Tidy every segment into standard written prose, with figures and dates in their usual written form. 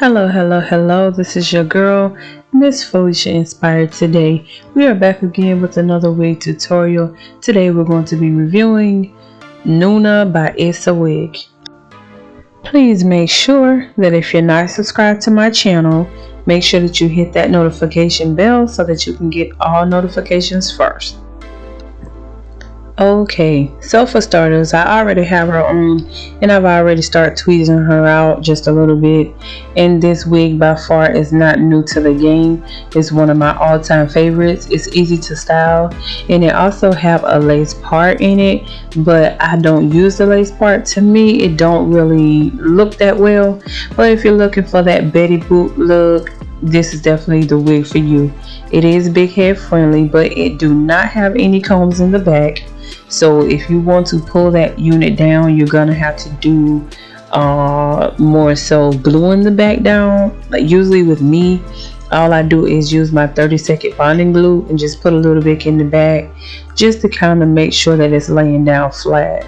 Hello. This is your girl, Miss Felicia Inspired. Today, we are back again with another wig tutorial. Today, we're going to be reviewing Nuna by Issa Wig. Please make sure that if you're not subscribed to my channel, make sure that you hit that notification bell so that you can get all notifications first. Okay, so for starters, I already have her on and I've already started tweezing her out just a little bit, and this wig by far is not new to the game. It's one of my all-time favorites. It's easy to style and it also have a lace part in it, but I don't use the lace part. To me, it don't really look that well, but if you're looking for that Betty Boop look, this is definitely the wig for you. It is big head friendly, but it do not have any combs in the back. So if you want to pull that unit down, you're gonna have to do more so gluing the back down. Like usually with me, all I do is use my 30-second bonding glue and just put a little bit in the back just to kind of make sure that it's laying down flat.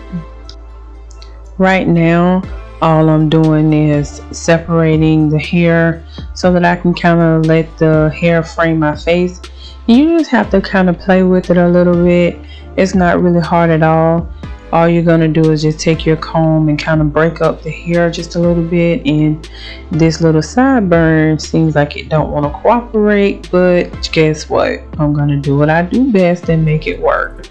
Right now, all I'm doing is separating the hair so that I can kind of let the hair frame my face. You just have to kind of play with it a little bit. It's not really hard at all. All you're gonna do is just take your comb and kind of break up the hair just a little bit, and this little sideburn seems like it don't want to cooperate, but guess what? I'm gonna do what I do best and make it work.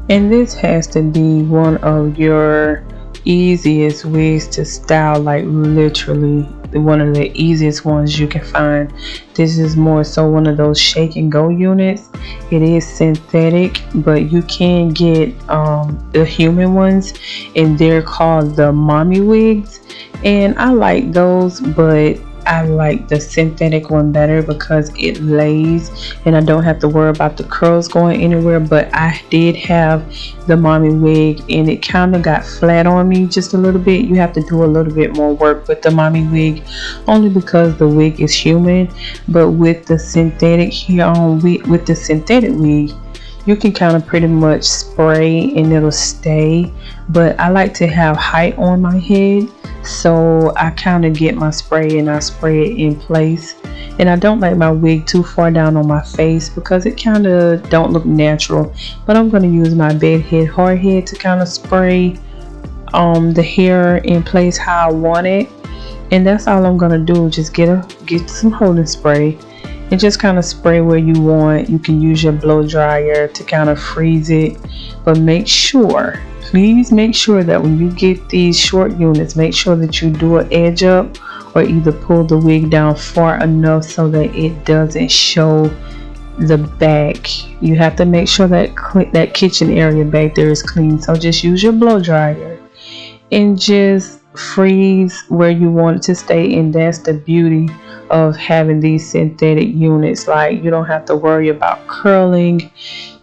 And this has to be one of your easiest wigs to style, like literally one of the easiest ones you can find. This is more so one of those shake and go units. It is synthetic, but you can get the human ones, and they're called the mommy wigs, and I like those, but I like the synthetic one better because it lays and I don't have to worry about the curls going anywhere. But I did have the mommy wig and it kind of got flat on me just a little bit. You have to do a little bit more work with the mommy wig, only because the wig is human. But with the synthetic with the synthetic wig, you can kind of pretty much spray and it'll stay. But I like to have height on my head, so I kind of get my spray and I spray it in place. And I don't like my wig too far down on my face because it kind of don't look natural. But I'm going to use my bed head hard head to kind of spray the hair in place how I want it. And that's all I'm going to do. Just get some holding spray and just kind of spray where you want. You can use your blow dryer to kind of freeze it, but please make sure that when you get these short units, make sure that you do an edge up or either pull the wig down far enough so that it doesn't show the back. You have to make sure that kitchen area back there is clean. So just use your blow dryer and just freeze where you want it to stay. And that's the beauty of having these synthetic units. Like, you don't have to worry about curling.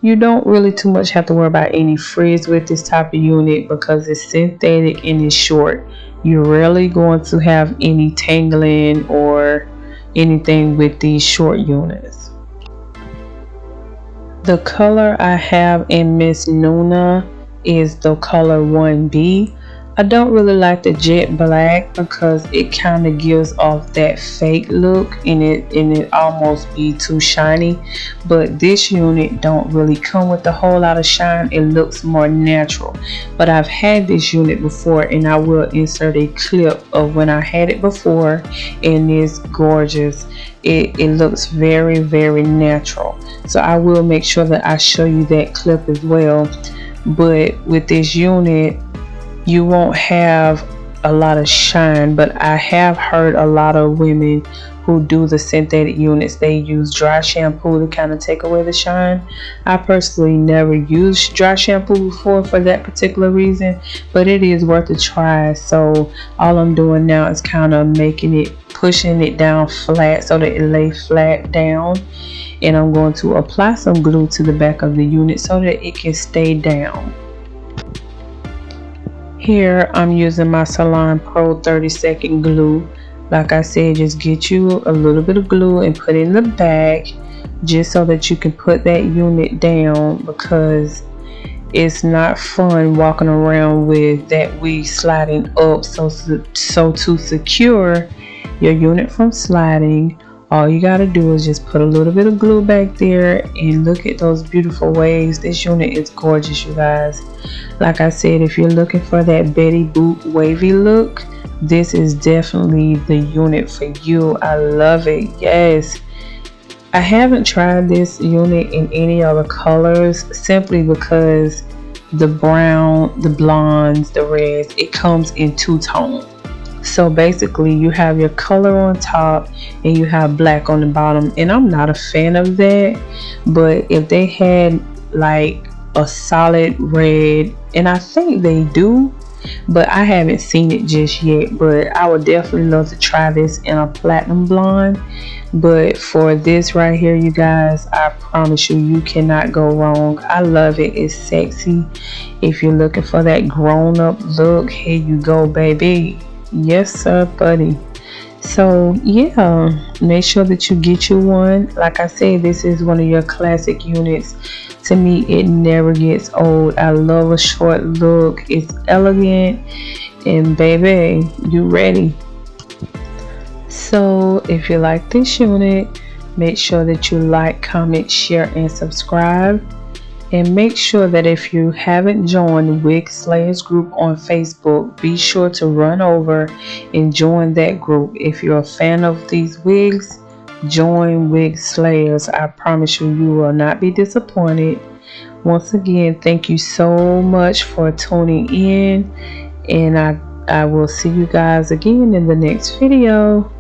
You don't really too much have to worry about any frizz with this type of unit because it's synthetic and it's short. You're rarely going to have any tangling or anything with these short units. The color I have in Miss Nuna is the color 1B. I don't really like the jet black because it kind of gives off that fake look and it almost be too shiny. But this unit don't really come with a whole lot of shine. It looks more natural. But I've had this unit before, and I will insert a clip of when I had it before, and it's gorgeous. It looks very, very natural. So I will make sure that I show you that clip as well. But with this unit, you won't have a lot of shine, but I have heard a lot of women who do the synthetic units, they use dry shampoo to kind of take away the shine. I personally never used dry shampoo before for that particular reason, but it is worth a try. So all I'm doing now is kind of pushing it down flat so that it lays flat down, and I'm going to apply some glue to the back of the unit so that it can stay down. Here I'm using my Salon Pro 30-second glue. Like I said, just get you a little bit of glue and put it in the back just so that you can put that unit down, because It's not fun walking around with that wig sliding up. So to secure your unit from sliding, all you got to do is just put a little bit of glue back there, and look at those beautiful waves. This unit is gorgeous, you guys. Like I said, if you're looking for that Betty Boop wavy look, this is definitely the unit for you. I love it. Yes. I haven't tried this unit in any other colors, simply because the brown, the blondes, the reds, it comes in two-tone. So basically you have your color on top and you have black on the bottom, and I'm not a fan of that. But if they had like a solid red, and I think they do, but I haven't seen it just yet, but I would definitely love to try this in a platinum blonde. But for this right here, you guys, I promise you, you cannot go wrong. I love it. It's sexy. If you're looking for that grown-up look, here you go, baby. Yes sir, buddy. So yeah, make sure that you get you one. Like I said, this is one of your classic units. To me, it never gets old. I love a short look. It's elegant, and baby, you ready. So if you like this unit, make sure that you like, comment, share, and subscribe. And make sure that if you haven't joined Wig Slayers group on Facebook, be sure to run over and join that group. If you're a fan of these wigs, join Wig Slayers. I promise you, you will not be disappointed. Once again, thank you so much for tuning in, and I will see you guys again in the next video.